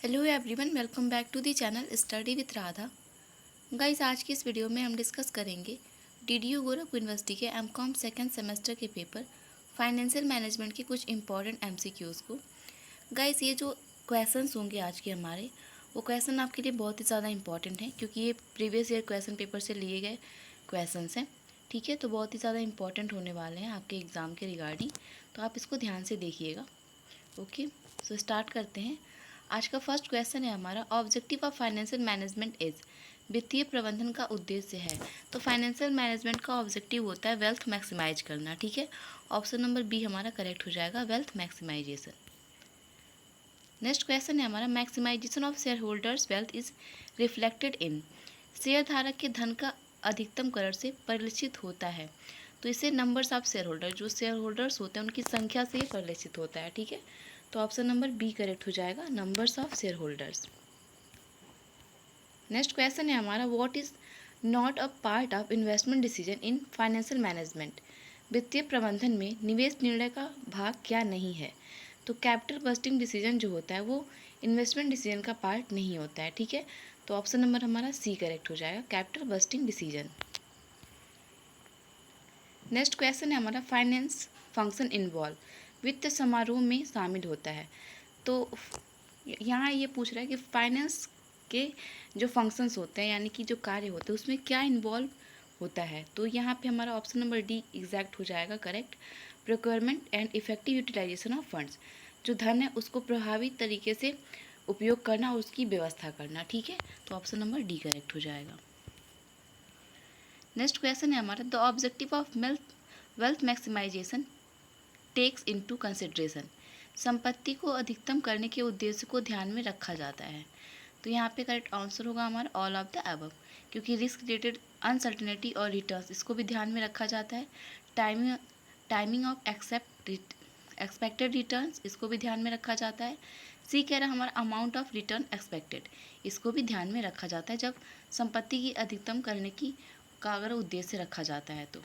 Hello everyone, welcome back to the channel study with Radha. Guys, आज की इस video में हम डिस्कस करेंगे डीडीयू गोरखपुर यूनिवर्सिटी के एमकॉम सेकेंड सेमेस्टर के पेपर फाइनेंशियल मैनेजमेंट के कुछ इंपॉर्टेंट एमसीक्यूज़ को। गाइस, ये जो क्वेश्चंस होंगे आज के हमारे, वो क्वेश्चन आपके लिए बहुत ही ज़्यादा इंपॉर्टेंट है क्योंकि ये प्रीवियस ईयर क्वेश्चन पेपर से लिए गए क्वेश्चंस हैं। ठीक है, तो बहुत ही ज़्यादा इंपॉर्टेंट होने वाले हैं आपके एग्ज़ाम के रिगार्डिंग, तो आप इसको ध्यान से देखिएगा। ओके, सो स्टार्ट करते हैं। आज का फर्स्ट क्वेश्चन है हमारा, objective of financial management is, वित्तीय प्रबंधन का उद्देश्य है। तो फाइनेंशियल मैनेजमेंट का ऑब्जेक्टिव होता है वेल्थ मैक्सिमाइज करना। ठीक है, ऑप्शन नंबर बी हमारा करेक्ट हो जाएगा, वेल्थ मैक्सिमाइजेशन। नेक्स्ट क्वेश्चन है हमारा, maximisation of share holders wealth is reflected in, share धारक के धन का अधिकतमकरण से परिलक्षित होता है। तो इसे नंबर्स ऑफ शेयर होल्डर, जो शेयर होल्डर्स होते हैं उनकी संख्या से ही परिलक्षित होता है। ठीक है, तो ऑप्शन नंबर बी करेक्ट हो जाएगा, numbers of share holders. Next question है हमारा, what is not a part of investment decision in financial management, वित्तीय प्रबंधन में निवेश निर्णय का भाग क्या नहीं है। तो कैपिटल बस्टिंग डिसीजन जो होता है वो इन्वेस्टमेंट डिसीजन का पार्ट नहीं होता है। ठीक है, तो ऑप्शन नंबर हमारा सी करेक्ट हो जाएगा, capital budgeting decision. Next question है हमारा, फाइनेंस फंक्शन इन्वॉल्व, वित्त समारोह में शामिल होता है। तो यहाँ ये पूछ रहा है कि फाइनेंस के जो फंक्शंस होते हैं यानी कि जो कार्य होते हैं उसमें क्या इन्वॉल्व होता है। तो यहाँ पे हमारा ऑप्शन नंबर डी एग्जैक्ट हो जाएगा correct, procurement and effective utilisation of funds, जो धन है उसको प्रभावी तरीके से उपयोग करना और उसकी व्यवस्था करना। ठीक है, तो ऑप्शन नंबर डी करेक्ट हो जाएगा। नेक्स्ट क्वेश्चन है हमारा, the objective of wealth maximisation takes into consideration, संपत्ति को अधिकतम करने के उद्देश्य को ध्यान में रखा जाता है। तो यहाँ पे करेक्ट आंसर होगा हमारा ऑल ऑफ द अबव, क्योंकि रिस्क रिलेटेड अनसर्टेनिटी और रिटर्न्स इसको भी ध्यान में रखा जाता है। टाइमिंग ऑफ एक्सपेक्टेड रिटर्न्स इसको भी ध्यान में रखा जाता है। सी कह रहा है हमारा अमाउंट ऑफ रिटर्न एक्सपेक्टेड, इसको भी ध्यान में रखा जाता है जब संपत्ति की अधिकतम करने की का अगर उद्देश्य रखा जाता है। तो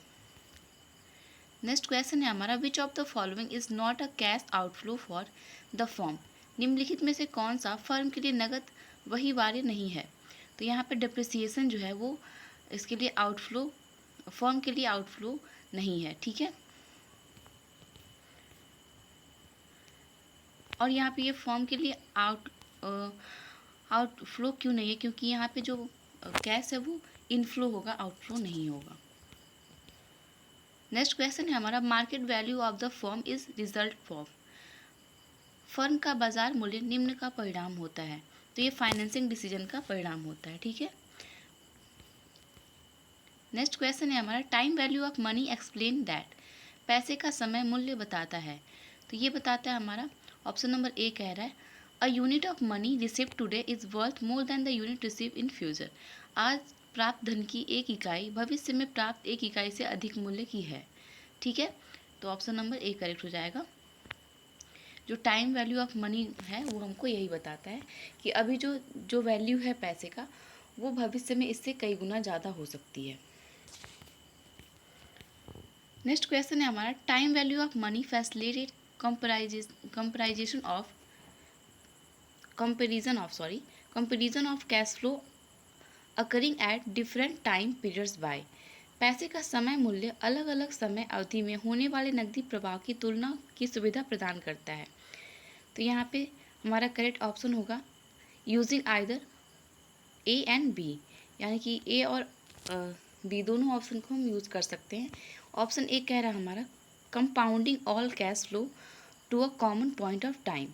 नेक्स्ट क्वेश्चन है हमारा, which of the following is not a cash outflow for the firm, निम्नलिखित में से कौन सा फर्म के लिए नगद वहीवार्य नहीं है। तो यहाँ पे डिप्रिसिएशन जो है वो इसके लिए आउटफ्लो, फर्म के लिए आउटफ्लो नहीं है। ठीक है, और यहाँ पे ये फर्म के लिए आउटफ्लो क्यों नहीं है, क्योंकि यहाँ पे जो कैश है वो इनफ्लो होगा, आउटफ्लो नहीं होगा। नेक्स्ट क्वेश्चन है हमारा, market value of the firm is result of, firm का बाजार मूल्य निम्न का परिणाम होता है। तो ये फाइनेंसिंग डिसीजन का परिणाम होता है। ठीक है, नेक्स्ट क्वेश्चन है हमारा, time value of money explain that, पैसे का समय मूल्य बताता है। तो ये बताता है हमारा ऑप्शन नंबर ए कह रहा है, a unit of money receive today is worth more than the unit receive in future, आज प्राप्त धन की एक इकाई भविष्य में प्राप्त एक इकाई से अधिक मूल्य की है। ठीक है, तो ऑप्शन नंबर ए करेक्ट हो जाएगा। जो टाइम वैल्यू ऑफ मनी है वो हमको यही बताता है कि अभी जो वैल्यू है पैसे का वो भविष्य में इससे कई गुना ज़्यादा हो सकती है। नेक्स्ट क्वेश्चन है हमारा, time value of money facilitate comparison of cash flow occurring at different time periods by, पैसे का समय मूल्य अलग अलग समय अवधि में होने वाले नकदी प्रवाह की तुलना की सुविधा प्रदान करता है। तो यहाँ पे हमारा करेक्ट ऑप्शन होगा using either A and B, यानी कि ए और बी दोनों ऑप्शन को हम यूज़ कर सकते हैं। ऑप्शन ए कह रहा है हमारा compounding all cash flow to a common point of time,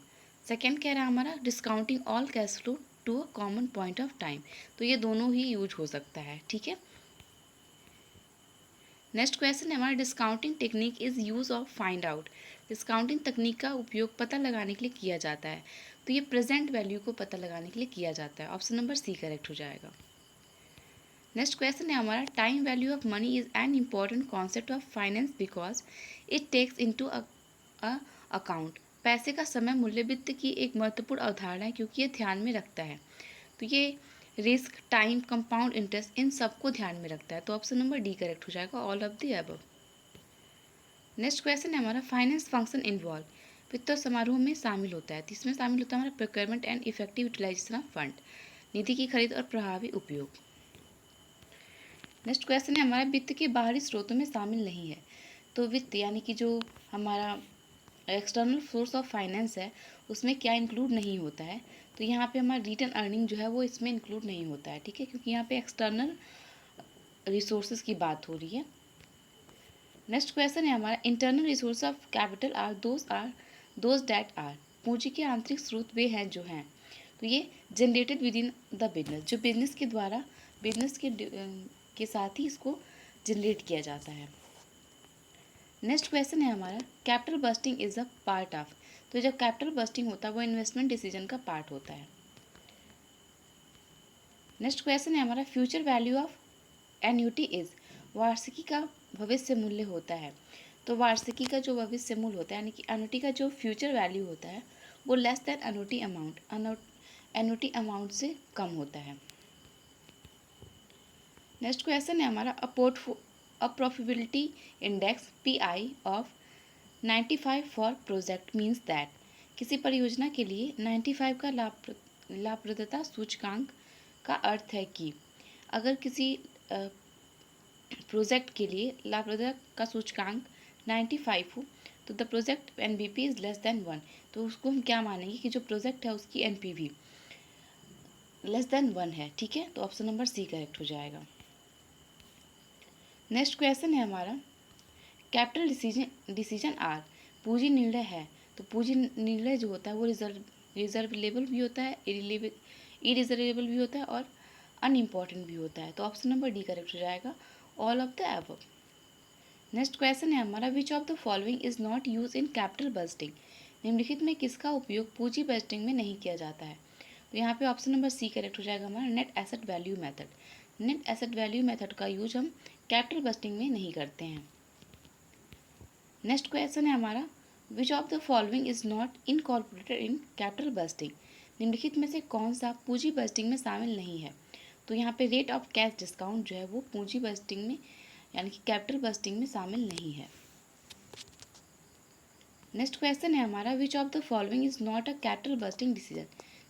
second कह रहा है हमारा discounting all cash flow to a common point of time. तो ये दोनों ही यूज हो सकता है। ठीक है, नेक्स्ट क्वेश्चन है हमारा, discounting technique is use of find out, discounting तकनीक का उपयोग पता लगाने के लिए किया जाता है। तो ये प्रेजेंट वैल्यू को पता लगाने के लिए किया जाता है। ऑप्शन नंबर सी करेक्ट हो जाएगा। नेक्स्ट क्वेश्चन है हमारा, time value of money is an important concept of finance because it takes into account, पैसे का समय मूल्य वित्त की एक महत्वपूर्ण अवधारणा है क्योंकि ये ध्यान में रखता है। तो ये risk, time, compound interest in सबको ध्यान में रखता है। तो ऑप्शन नंबर डी करेक्ट हो जाएगा, all of the above. Next question है हमारा, फाइनेंस फंक्शन इन्वॉल्व, वित्त समारोह में शामिल होता है। तो इसमें शामिल होता है हमारा procurement and effective utilisation of fund, निधि की खरीद और प्रभावी उपयोग। नेक्स्ट क्वेश्चन है हमारा वित्त के बाहरी स्रोतों में शामिल नहीं है। तो वित्त यानी कि जो हमारा एक्सटर्नल सोर्स ऑफ फाइनेंस है उसमें क्या इंक्लूड नहीं होता है। तो यहाँ पे हमारा रिटर्न अर्निंग जो है वो इसमें इंक्लूड नहीं होता है, ठीक है, क्योंकि यहाँ पे एक्सटर्नल रिसोर्सेज की बात हो रही है। नेक्स्ट क्वेश्चन है हमारा internal resource of capital are those that are, पूंजी के आंतरिक स्रोत वे हैं जो हैं। तो ये generated with in the business, जो बिजनेस के द्वारा बिजनेस के साथ ही इसको जनरेट किया जाता है। नेक्स्ट क्वेश्चन है हमारा capital bursting is a part of. तो जब कैपिटल बस्टिंग होता है वो इन्वेस्टमेंट डिसीजन का पार्ट होता है। नेक्स्ट क्वेश्चन है हमारा future value of annuity is, वार्षिकी का भविष्य मूल्य होता है। तो वार्षिकी का जो भविष्य मूल्य होता है यानी कि एन्युटी का जो फ्यूचर वैल्यू होता है वो less than annuity amount, annuity amount से कम होता है। नेक्स्ट क्वेश्चन है हमारा uh profitability index PI of 95 for project means that, किसी परियोजना के लिए 95 का लाभप्रदता सूचकांक का अर्थ है कि अगर किसी प्रोजेक्ट के लिए लाभप्रदता का सूचकांक 95 हो तो the project NPV is less than 1। तो उसको हम क्या मानेंगे कि जो प्रोजेक्ट है उसकी NPV लेस देन 1 है, ठीक है। तो ऑप्शन नंबर C करेक्ट हो जाएगा। नेक्स्ट क्वेश्चन है हमारा कैपिटल डिसीजन आर, पूंजी निर्णय है। तो पूंजी निर्णय जो होता है वो रिजर्वेबल भी होता है, इरिजर्वेबल भी होता है और अनइम्पॉर्टेंट भी होता है। तो ऑप्शन नंबर D करेक्ट हो जाएगा, all of the above. Next question है हमारा which of the following is not use in capital budgeting, निम्नलिखित में किसका उपयोग पूंजी बस्टिंग में नहीं किया जाता है। तो यहाँ पे ऑप्शन नंबर C करेक्ट हो जाएगा हमारा net asset value method. Net asset value method का यूज हम कैपिटल बस्टिंग में नहीं करते हैं। नेक्स्ट क्वेश्चन है हमारा which of the following is not incorporated in capital budgeting, निम्नलिखित में से कौन सा पूंजी बस्टिंग में शामिल नहीं है। तो यहाँ पे रेट ऑफ कैश डिस्काउंट जो है वो पूंजी बस्टिंग में यानी कि कैपिटल बस्टिंग में शामिल नहीं है। नेक्स्ट क्वेश्चन है हमारा which of the following is not a capital budgeting decision,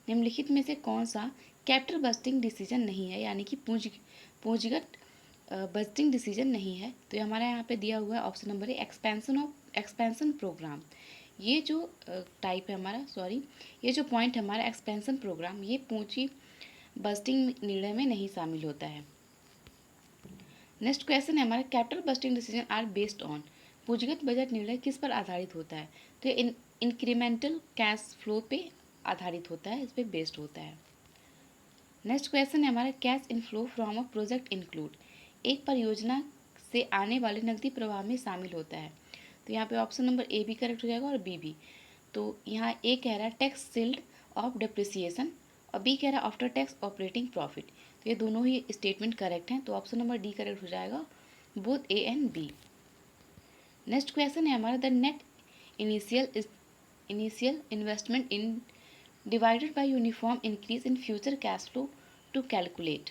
निम्नलिखित में से कौन सा कैपिटल बस्टिंग डिसीजन नहीं है यानी कि पूंजीगत बस्टिंग डिसीजन नहीं है। तो ये हमारा यहाँ पे दिया हुआ है option number A expansion programme. ये जो टाइप है हमारा ये जो पॉइंट है हमारा एक्सपेंशन प्रोग्राम, ये पूंजी बस्टिंग निर्णय में नहीं शामिल होता है। नेक्स्ट क्वेश्चन है हमारा capital budgeting decision are based on, पूंजीगत बजट निर्णय किस पर आधारित होता है। तो ये इंक्रीमेंटल कैश फ्लो पे आधारित होता है, इस पर बेस्ड होता है। नेक्स्ट क्वेश्चन है हमारा cash inflow from a project include, एक परियोजना से आने वाले नकदी प्रवाह में शामिल होता है। तो यहाँ पे ऑप्शन नंबर A भी करेक्ट हो जाएगा और B भी। तो यहाँ A कह रहा है टैक्स सील्ड ऑफ डिप्रिसिएशन और B कह रहा है आफ्टर टैक्स ऑपरेटिंग प्रॉफिट। तो ये दोनों ही स्टेटमेंट करेक्ट हैं, तो ऑप्शन नंबर D करेक्ट हो जाएगा, both A and B। Next question है हमारा the net initial investment in divided by uniform increase in future cash flow to calculate,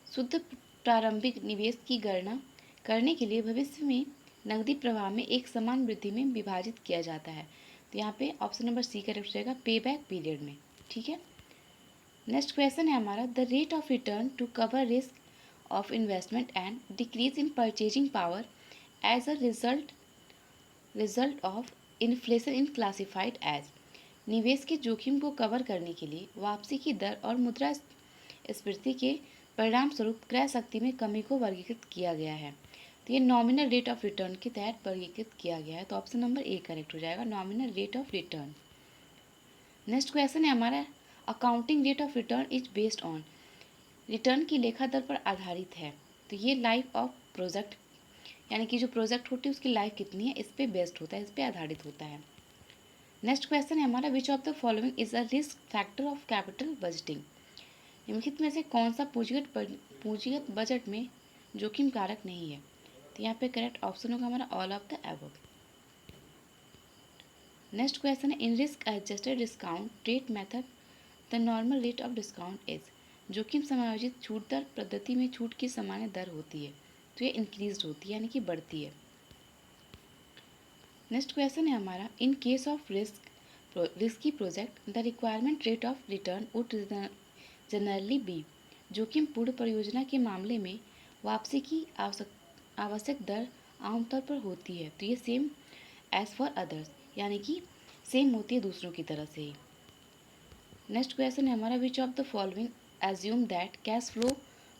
शुद्ध प्रारंभिक निवेश की गणना करने के लिए भविष्य में नकदी प्रवाह में एक समान वृद्धि में विभाजित किया जाता है। तो यहाँ पे ऑप्शन नंबर C करेक्ट हो जाएगा पे बैक पीरियड में, ठीक है। नेक्स्ट क्वेश्चन है हमारा the rate of return to cover risk of investment and decrease in purchasing power as a result of inflation in classified as, निवेश के जोखिम को कवर करने के लिए वापसी की दर और मुद्रास्फीति के परिणाम स्वरूप क्रय शक्ति में कमी को वर्गीकृत किया गया है। तो ये नॉमिनल रेट ऑफ रिटर्न के तहत वर्गीकृत किया गया है। तो ऑप्शन नंबर A करेक्ट हो जाएगा, nominal rate of return. Next question है हमारा accounting rate of return is based on, return की लेखा दर पर आधारित है। तो ये लाइफ ऑफ प्रोजेक्ट यानी कि जो प्रोजेक्ट होती है उसकी लाइफ कितनी है इस पर बेस्ड होता है, इस पर आधारित होता है। नेक्स्ट क्वेश्चन है हमारा which of the following is a risk factor of capital budgeting, निम्नलिखित में से कौन सा पूंजीगत बजट में जोखिम कारक नहीं है। तो यहाँ पे करेक्ट ऑप्शन होगा हमारा all of the above. Next question है in risk adjusted discount rate method the normal rate of discount is, जोखिम समायोजित छूट दर पद्धति में छूट की सामान्य दर होती है। तो ये इंक्रीज होती है यानी कि बढ़ती है। नेक्स्ट क्वेश्चन है हमारा, in case of risky project the requirement rate of return would generally be. जोखिमपूर्ण परियोजना के मामले में वापसी की आवश्यक दर आमतौर पर होती है, तो ये सेम एज फॉर अदर्स, यानी कि सेम होती है दूसरों की तरह से ही। नेक्स्ट क्वेश्चन है हमारा, which of the following assume that cash flow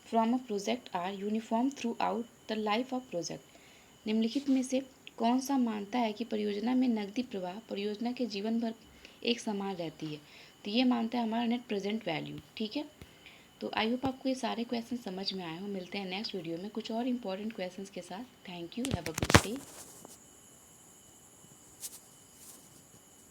from a project are uniform throughout the life of project. निम्नलिखित में से कौन सा मानता है कि परियोजना में नकदी प्रवाह परियोजना के जीवन भर एक समान रहती है, तो ये मानता है हमारा नेट प्रेजेंट वैल्यू। ठीक है, तो आई होप आपको ये सारे क्वेश्चन समझ में आए हो। मिलते हैं नेक्स्ट वीडियो में कुछ और इंपॉर्टेंट क्वेश्चंस के साथ। Thank you, have a good day.